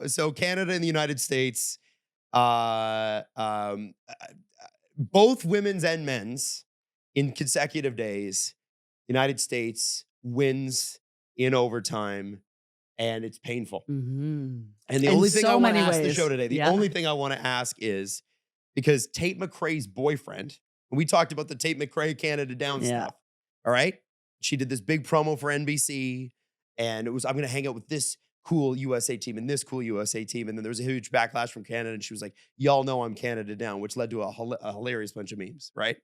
So Canada and the United States, uh, um, uh, both women's and men's in consecutive days, United States wins in overtime, and it's painful. Mhm. And the In only thing I so want to many ask the show ways. today, the Yeah. only thing I want to ask is because Tate McRae's boyfriend, and we talked about the Tate McRae Canada Down Yeah. stuff. All right. She did this big promo for NBC, and it was, I'm going to hang out with this cool USA team and this cool USA team. And then there was a huge backlash from Canada, and she was like, y'all know I'm Canada Down, which led to a hilarious bunch of memes, right?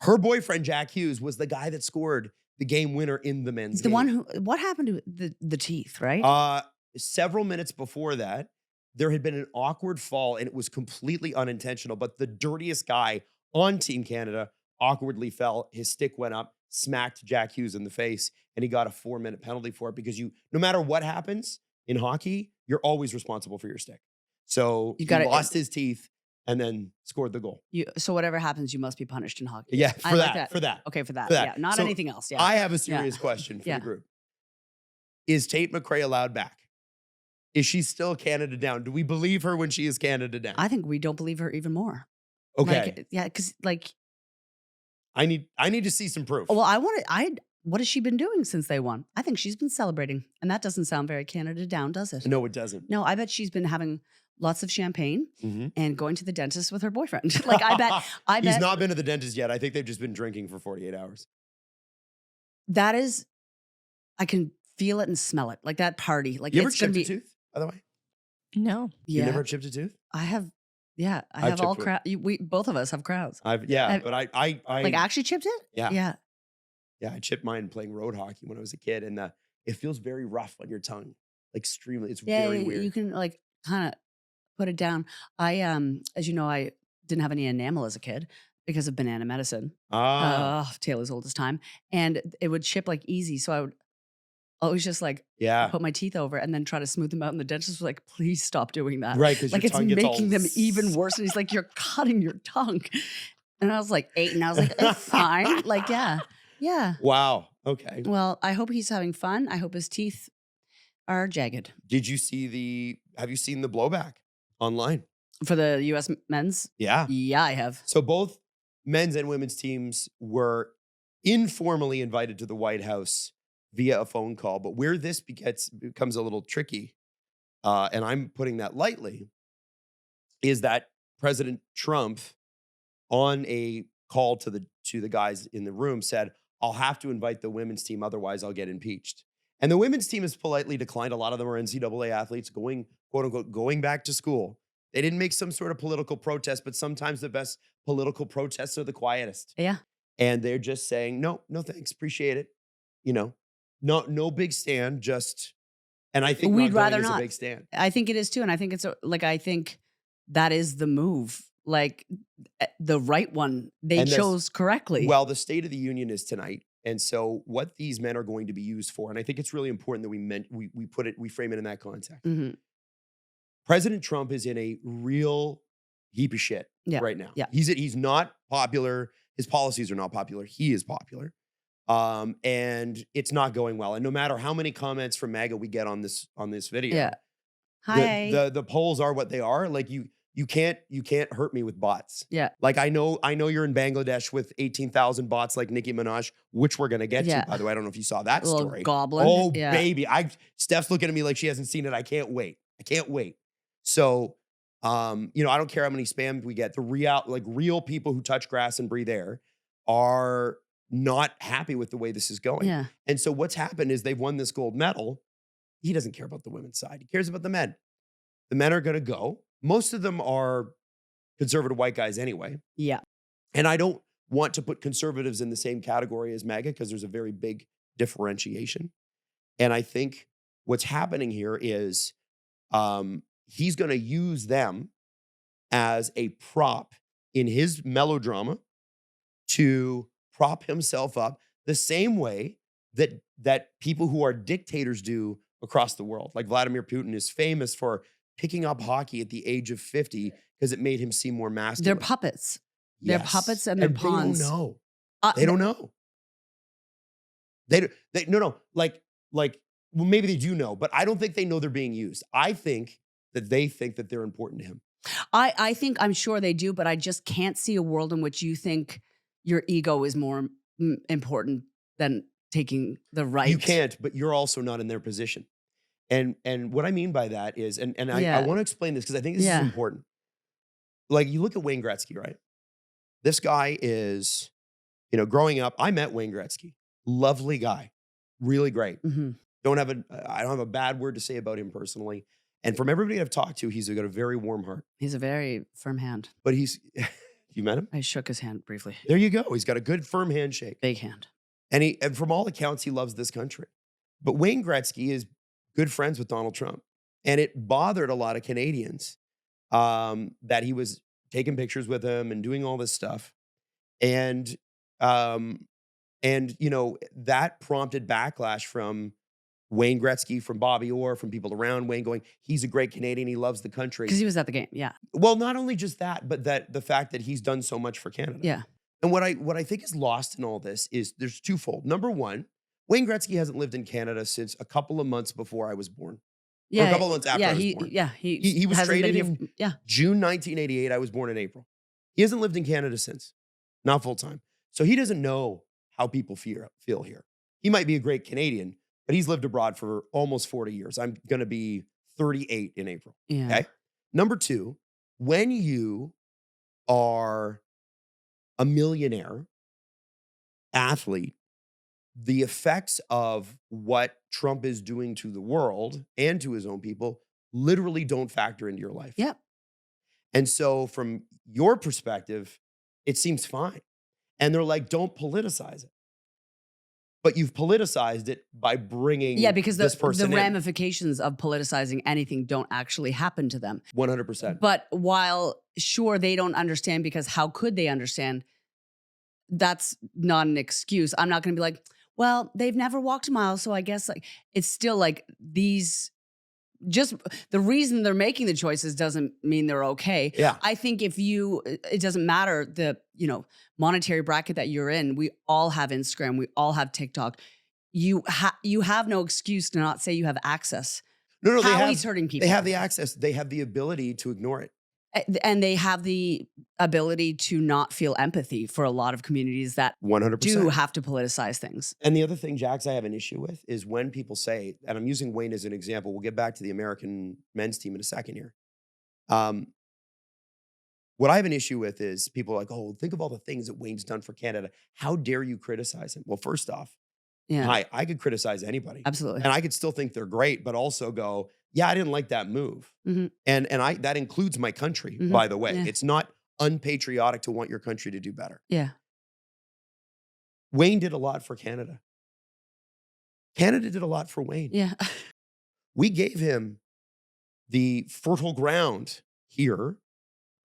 Her boyfriend, Jack Hughes, was the guy that scored the game winner in the men's The game. one who what happened to the teeth, right? Several minutes before that, there had been an awkward fall, and it was completely unintentional. But the dirtiest guy on Team Canada awkwardly fell. His stick went up, smacked Jack Hughes in the face, and he got a 4-minute penalty for it because no matter what happens in hockey, you're always responsible for your stick. So You gotta- he lost his teeth and then scored the goal. So whatever happens, you must be punished in hockey. Yeah, I for like that, for that. Okay, for that. For that. Yeah, not So anything else. Yeah. I have a serious question for Yeah. the group. Is Tate McRae allowed back? Is she still Canada Down? Do we believe her when she is Canada Down? I think we don't believe her even more. Okay. Like, yeah, because like, I need to see some proof. well, what has she been doing since they won? I think she's been celebrating, and that doesn't sound very Canada Down, does it? No, it doesn't. No, I bet she's been having lots of champagne Mhm. and going to the dentist with her boyfriend. Like, I bet He's not been to the dentist yet. I think they've just been drinking for 48 hours. that is, I can feel it and smell it. Like that party. Like You ever it's gonna chipped be. a tooth, by the way? No. You Yeah, never chipped a tooth? I have. Yeah, I I've have all chipped crowns. We both of us have crowns. But I Like actually chipped it. yeah. Yeah. Yeah, I chipped mine playing road hockey when I was a kid, and it feels very rough on your tongue. Like extremely, it's Yeah, very weird. you can like kind of put it down. I as you know, I didn't have any enamel as a kid because of banana medicine. Taylor's oldest time, and it would chip like easy. So I would always just like yeah. put my teeth over and then try to smooth them out. And the dentist was like, "Please stop doing that." Right, because Like your it's tongue gets all making them even worse. And he's like, "You're cutting your tongue." And I was like 8, and I was like, "It's fine." Like, yeah. Wow. Okay. Well, I hope he's having fun. I hope his teeth are jagged. Have you seen the blowback online? For the U.S. men's? Yeah. Yeah, I have. So both men's and women's teams were informally invited to the White House via a phone call. But where this becomes a little tricky, and I'm putting that lightly, is that President Trump, on a call to the guys in the room, said, I'll have to invite the women's team, otherwise I'll get impeached. And the women's team has politely declined. A lot of them are NCAA athletes going, quote unquote, going back to school. They didn't make some sort of political protest, but sometimes the best political protests are the quietest. Yeah. And they're just saying, no thanks, appreciate it. No big stand, just, and I think We'd not rather going is not. a big stand. I think it is too. And I think I think that is the move. Like the right one. They chose correctly. Well, the State of the Union is tonight. And so what these men are going to be used for, and I think it's really important that we frame it in that context. Mm-hmm. President Trump is in a real heap of shit right now. Yeah. He's not popular. His policies are not popular. He is popular. And it's not going well. And no matter how many comments from MAGA we get on this video, Yeah. Hi. the polls are what they are. Like you can't hurt me with bots. Yeah. Like I know you're in Bangladesh with 18,000 bots like Nicki Minaj, which we're gonna get to, by the way. I don't know if you saw that Little story. goblin. Oh, Yeah. baby. Steph's looking at me like she hasn't seen it. I can't wait. So I don't care how many spams we get. The real people who touch grass and breathe air are not happy with the way this is going. Yeah. And so what's happened is they've won this gold medal. He doesn't care about the women's side. He cares about the men. The men are going to go. Most of them are conservative white guys anyway. Yeah. And I don't want to put conservatives in the same category as MAGA because there's a very big differentiation. And I think what's happening here is he's going to use them as a prop in his melodrama to prop himself up the same way that people who are dictators do across the world. Like Vladimir Putin is famous for picking up hockey at the age of 50 because it made him seem more masculine. They're puppets. They're puppets and they're pawns. They don't know. They don't know. No. Like, well, maybe they do know, but I don't think they know they're being used. I think that they think that they're important to him. I'm sure they do, but I just can't see a world in which you think your ego is more important than taking the You right. can't, but you're also not in their position. And what I mean by that is, and I Yeah. want to explain this because I think this is Yeah. important. Like you look at Wayne Gretzky, right? This guy is, growing up, I met Wayne Gretzky. Lovely guy, really great. Hmm. I don't have a bad word to say about him personally. And from everybody I've talked to, he's got a very warm heart. He's a very firm hand. But you met him? I shook his hand briefly. There you go. He's got a good firm handshake. Big hand. And from all accounts, he loves this country. But Wayne Gretzky is good friends with Donald Trump. And it bothered a lot of Canadians that he was taking pictures with him and doing all this stuff. And um, that prompted backlash from Wayne Gretzky, from Bobby Orr, from people around Wayne going, he's a great Canadian. He loves the country. Because he was at the game. Yeah. Well, not only just that, but that the fact that he's done so much for Canada. Yeah. And what I think is lost in all this is there's twofold. Number one, Wayne Gretzky hasn't lived in Canada since a couple of months before I was born. Or a couple of months after I was born. He was hasn't been traded here in yeah. June 1988. I was born in April. He hasn't lived in Canada since, not full time. So he doesn't know how people feel here. He might be a great Canadian, but he's lived abroad for almost 40 years. I'm going to be 38 in April. Yeah. Okay. Number two, when you are a millionaire athlete, the effects of what Trump is doing to the world and to his own people literally don't factor into your life. Yep. And so from your perspective, it seems fine. And they're like, don't politicize it. But you've politicized it by bringing Yeah, because this the person in. ramifications of politicizing anything don't actually happen to them. 100%. But while sure they don't understand, because how could they understand? That's not an excuse. I'm not going to be like, well, they've never walked a mile, so I guess like it's still like these. Just the reason they're making the choices doesn't mean they're okay. Yeah. I think it doesn't matter the monetary bracket that you're in. We all have Instagram. We all have TikTok. You have no excuse to not say you have access. No, How he's hurting people. They have the access. They have the ability to ignore it. And they have the ability to not feel empathy for a lot of communities that 100%. do have to politicize things. And the other thing, Jax, I have an issue with is when people say, and I'm using Wayne as an example. We'll get back to the American men's team in a second here. What I have an issue with is people are like, oh, think of all the things that Wayne's done for Canada. How dare you criticize him? Well, first off, Yeah, I could criticize anybody. absolutely. And I could still think they're great, but also go, yeah, I didn't like that move. Mhm. And that includes my country, Mhm. by the way. Yeah. It's not unpatriotic to want your country to do better. Yeah. Wayne did a lot for Canada. Canada did a lot for Wayne. Yeah. We gave him the fertile ground here,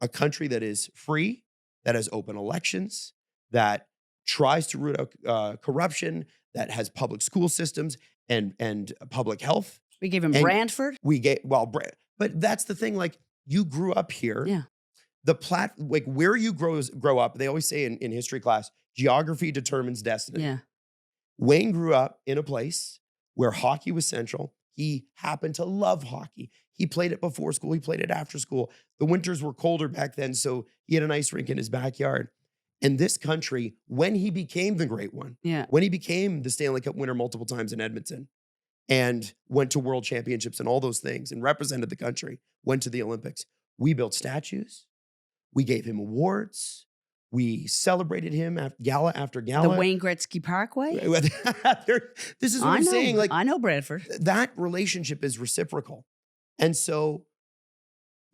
a country that is free, that has open elections, that tries to root out corruption, that has public school systems and public health. We gave him And Brantford. But that's the thing. Like you grew up here. Yeah. Like where you grow up. They always say in history class, geography determines destiny. Yeah. Wayne grew up in a place where hockey was central. He happened to love hockey. He played it before school. He played it after school. The winters were colder back then, so he had an ice rink in his backyard. And this country, when he became the great one, Yeah. when he became the Stanley Cup winner multiple times in Edmonton and went to world championships and all those things and represented the country, went to the Olympics, we built statues. We gave him awards. We celebrated him gala after gala. The Wayne Gretzky Parkway. This is what I'm saying. Like I know Brantford. that relationship is reciprocal. And so,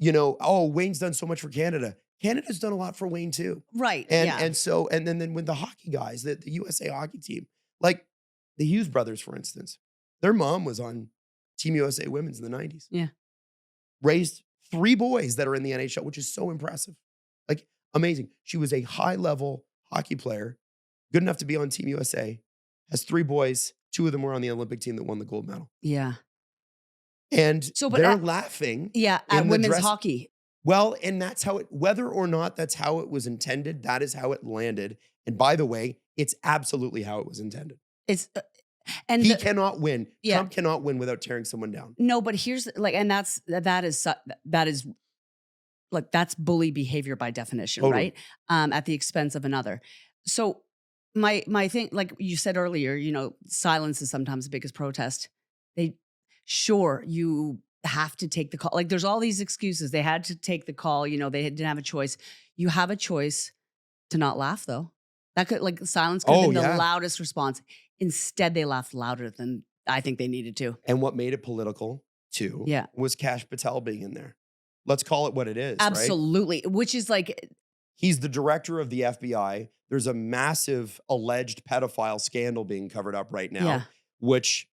Wayne's done so much for Canada. Canada's done a lot for Wayne too. Right. And yeah. and then with the hockey guys, the USA hockey team, like the Hughes brothers, for instance, their mom was on Team USA Women's in the 90s. Yeah. Raised 3 boys that are in the NHL, which is so impressive. Like amazing. She was a high-level hockey player, good enough to be on Team USA, has 3 boys. 2 of them were on the Olympic team that won the gold medal. Yeah. And So, but they're laughing. Yeah. in At the women's dress- hockey. Well, and that's how whether or not that's how it was intended, that is how it landed. And by the way, it's absolutely how it was intended. It's And He cannot win. Yeah. Trump cannot win without tearing someone down. No, but here's like, and that is like, that's bully behavior by definition, Totally. right? At the expense of another. So my thing, like you said earlier, silence is sometimes the biggest protest. Sure, you have to take the call. Like, there's all these excuses. They had to take the call. They didn't have a choice. You have a choice to not laugh, though. That could, like, silence could have Oh, been the yeah. loudest response. Instead, they laughed louder than I think they needed to. And what made it political, too, Yeah. was Kash Patel being in there. Let's call it what it is, right? Absolutely. Which is like, He's the director of the FBI. There's a massive alleged pedophile scandal being covered up right now, Yeah. which,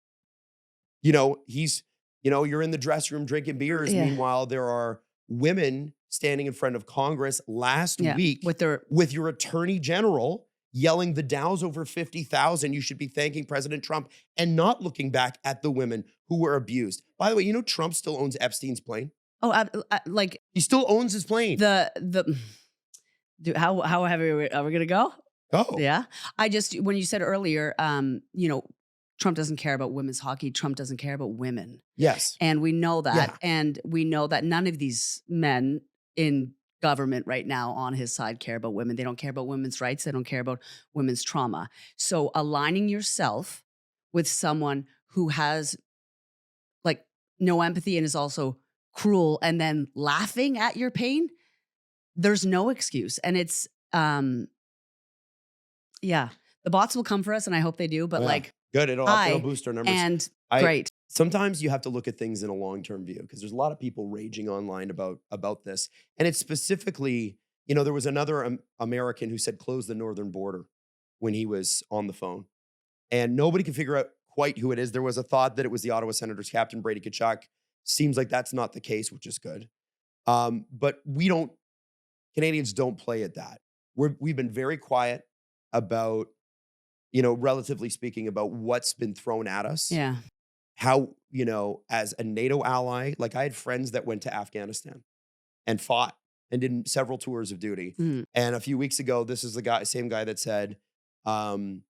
he's, you're in the dressing room drinking beers. Yeah. Meanwhile, there are women standing in front of Congress last yeah, week with your attorney general yelling, the Dow's over 50,000. You should be thanking President Trump, and not looking back at the women who were abused. By the way, Trump still owns Epstein's plane. like He still owns his plane. how heavy are we gonna go? Oh. Yeah. When you said earlier, Trump doesn't care about women's hockey. Trump doesn't care about women. Yes. And we know that. Yeah. And we know that none of these men in government right now on his side care about women. They don't care about women's rights. They don't care about women's trauma. So aligning yourself with someone who has like no empathy and is also cruel, and then laughing at your pain, there's no excuse. And it's, the bots will come for us, and I hope they do, but good. It'll boost our numbers. And great. Sometimes you have to look at things in a long-term view, because there's a lot of people raging online about this. And it's specifically, there was another American who said, close the northern border, when he was on the phone. And nobody can figure out quite who it is. There was a thought that it was the Ottawa Senators captain, Brady Tkachuk. Seems like that's not the case, which is good. But Canadians don't play at that. We've been very quiet about, relatively speaking, about what's been thrown at us. Yeah. How, as a NATO ally, like, I had friends that went to Afghanistan and fought and did several tours of duty. Mm. And a few weeks ago, this is the same guy that said that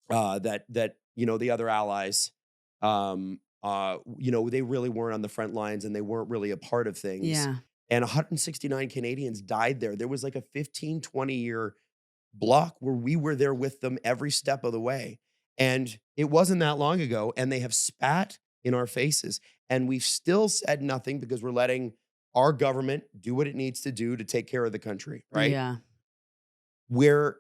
the other allies, they really weren't on the front lines, and they weren't really a part of things. Yeah. And 169 Canadians died there. There was like a 15, 20-year block where we were there with them every step of the way. And it wasn't that long ago, and they have spat in our faces. And we've still said nothing, because we're letting our government do what it needs to do to take care of the country, right? Yeah. Where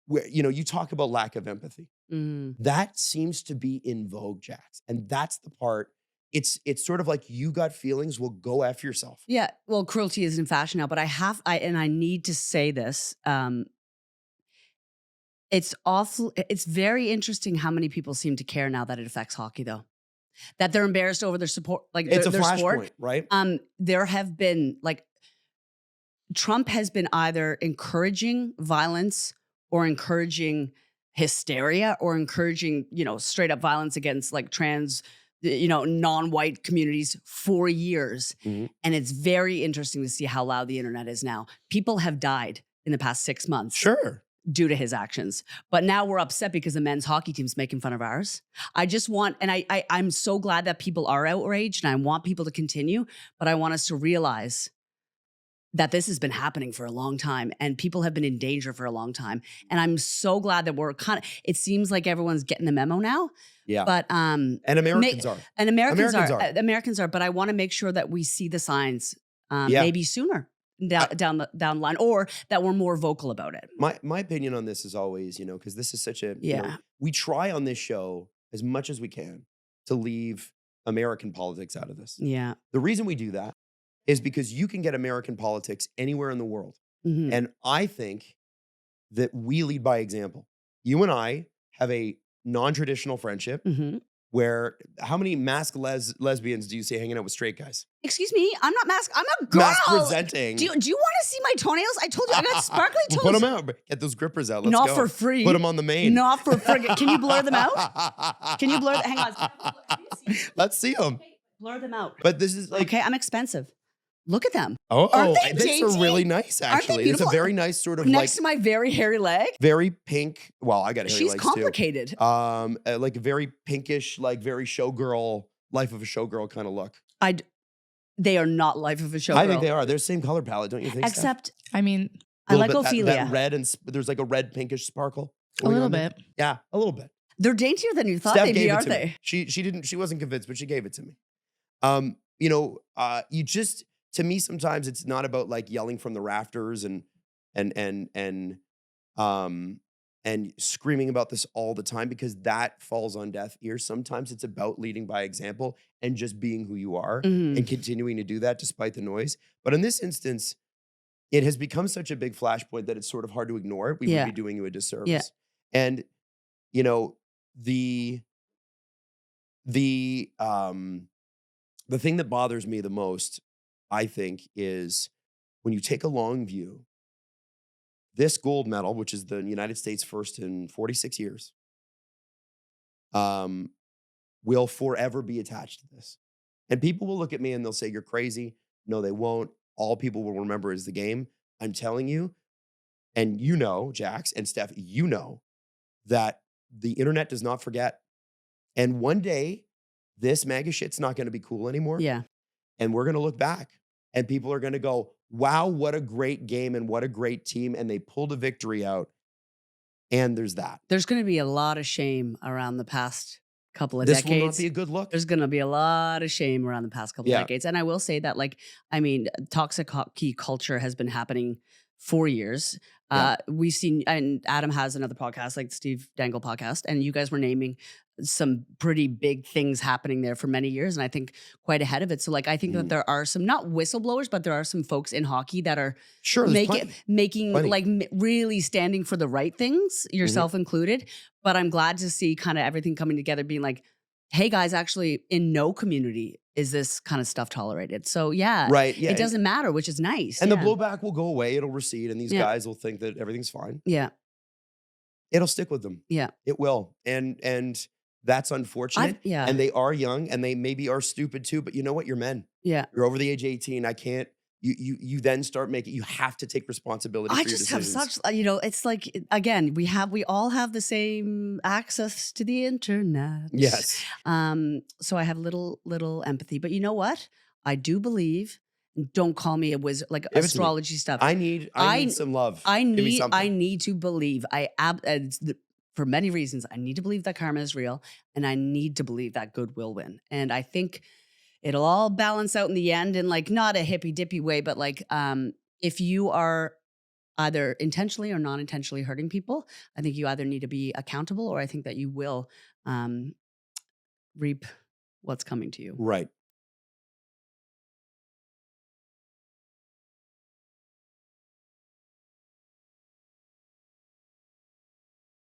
you talk about lack of empathy. Mm. That seems to be in vogue, Jax. And that's the part. It's sort of like, you got feelings, well, go F yourself. Yeah. Well, cruelty is in fashion now, but I need to say this. It's awful. It's very interesting how many people seem to care now that it affects hockey, though. That they're embarrassed over their support, like It's their a sport. flashpoint, right? There have been, like, Trump has been either encouraging violence or encouraging hysteria or encouraging, straight up violence against, like, trans, non-white communities for years. Mm-hmm. And it's very interesting to see how loud the internet is now. People have died in the past 6 months. Sure. Due to his actions. But now we're upset because the men's hockey team's making fun of ours. I'm so glad that people are outraged, and I want people to continue, but I want us to realize that this has been happening for a long time, and people have been in danger for a long time. And I'm so glad that it seems like everyone's getting the memo now. Yeah. But and Americans are. And Americans are. But I want to make sure that we see the signs maybe sooner down the line, or that we're more vocal about it. My opinion on this is always, because this is such a, we try on this show as much as we can to leave American politics out of this. Yeah. The reason we do that is because you can get American politics anywhere in the world. Mm-hmm. And I think that we lead by example. You and I have a non-traditional friendship. Mm-hmm. Where, how many masked lesbians do you see hanging out with straight guys? Excuse me, I'm not masked. I'm a girl. Mask presenting. Do you want to see my toenails? I told you I got sparkly toes. Well, put them out. Get those grippers out. Let's Not go. for free. Put them on the main. Not for free. Can you blur them out? Can you blur them? Hang on. Let's see them. Blur them out. But this is like, okay, I'm expensive. Look at them. Aren't Oh, they these are dainty? really nice, Aren't they actually. It's a beautiful? very nice sort of Next like to my very hairy leg. very pink. Well, I got hairy She's legs too. complicated. Like a very pinkish, like very showgirl, life of a showgirl kind of look. They are not life of a showgirl. I think they are. They're the same color palette, don't you think? Steph? Except, I mean, I like Little bit Ophelia. that red and there's like a red pinkish sparkle. a going little on there. bit. Yeah, a little bit. They're daintier than you thought Steph they'd gave be, it aren't to they? me. She wasn't convinced, but she gave it to me. You just, to me, sometimes it's not about like yelling from the rafters and um and screaming about this all the time, because that falls on deaf ears. Sometimes it's about leading by example and just being who you are Mhm. and continuing to do that despite the noise. But in this instance, it has become such a big flashpoint that it's sort of hard to ignore it. We would Yeah. be doing you a disservice. Yeah. And you know, the the thing that bothers me the most, I think, is when you take a long view, this gold medal, which is the United States first in 46 years, um, will forever be attached to this. And people will look at me and they'll say, "You're crazy." No, they won't. All people will remember is the game. I'm telling you, and you know, Jax and Steph, you know that the internet does not forget. And one day, this MAGA shit's not going to be cool anymore. Yeah. And we're going to look back and people are going to go, wow, what a great game and what a great team. And they pulled a victory out. And there's that. There's going to be a lot of shame around the past couple of This decades. will not be a good look. There's going to be a lot of shame around the past couple of decades. And I will say that, like, I mean, toxic hockey culture has been happening for years. We've seen, and Adam has another podcast, like the Steve Dangle podcast, and you guys were naming some pretty big things happening there for many years, and I think quite ahead of it. So, like, I think that there are some, not whistleblowers, but there are some folks in hockey that are Sure, making Plenty. like really standing for the right things, yourself included. But I'm glad to see kind of everything coming together, being like, hey guys, actually in no community is this kind of stuff tolerated. So Right. Yeah. it doesn't matter, which is nice. And the blowback will go away. It'll recede. And these Yeah. guys will think that everything's fine. Yeah. It'll stick with them. Yeah. It will. And that's unfortunate. Yeah. And they are young and they maybe are stupid too. But you know what? You're men. Yeah. You're over the age of 18. I can't. You then start making. You have to take responsibility. I for your just have decisions. such, it's like, again, we all have the same access to the internet. Yes. So I have little empathy, but you know what? I do believe. Don't call me a wizard, like Give it to me. astrology stuff. I need some love. I Give me need something. to believe. For many reasons, I need to believe that karma is real, and I need to believe that good will win. And I think it'll all balance out in the end, in like not a hippy dippy way, but like if you are either intentionally or non-intentionally hurting people, I think you either need to be accountable, or I think that you will reap what's coming to you. Right.